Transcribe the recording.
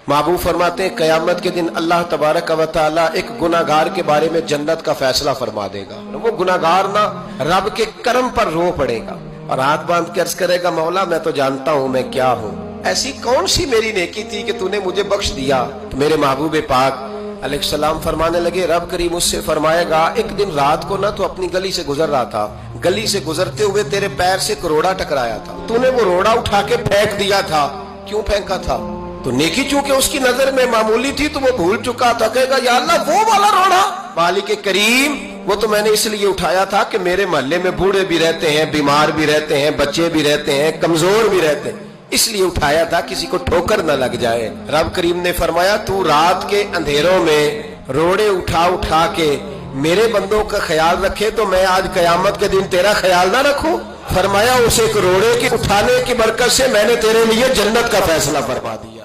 महबूब फरमाते हैं क़यामत के दिन अल्लाह तबारक व तआला एक गुनाहगार के बारे में जन्नत का फैसला फरमा देगा। वो गुनाहगार ना रब के करम पर रो पड़ेगा और हाथ बांध के अर्ज करेगा, मौला मैं तो जानता हूँ मैं क्या हूँ, ऐसी कौन सी मेरी नेकी थी कि तूने मुझे बख्श दिया। तो मेरे महबूब पाक अलैहिस्सलाम फरमाने लगे, रब करीम उससे फरमाएगा, एक दिन रात को ना तो अपनी गली से गुजर रहा था, गली से गुजरते हुए तेरे पैर से एक रोड़ा टकराया था, तूने वो रोड़ा उठा के फेंक दिया था। क्यों फेंका था? तो नेकी चूंकि उसकी नजर में मामूली थी तो वो भूल चुका था। कहेगा या अल्लाह वो वाला रोड़ा, मालिक करीम वो तो मैंने इसलिए उठाया था कि मेरे मोहल्ले में बूढ़े भी रहते हैं, बीमार भी रहते हैं, बच्चे भी रहते हैं, कमजोर भी रहते हैं, इसलिए उठाया था किसी को ठोकर न लग जाए। रब करीम ने फरमाया तू रात के अंधेरों में रोड़े उठा उठा के मेरे बंदों का ख्याल रखे तो मैं आज कयामत के दिन तेरा ख्याल ना रखूं। फरमाया उस एक रोड़े के उठाने की बरकत से मैंने तेरे लिए जन्नत का फैसला फरमा दिया।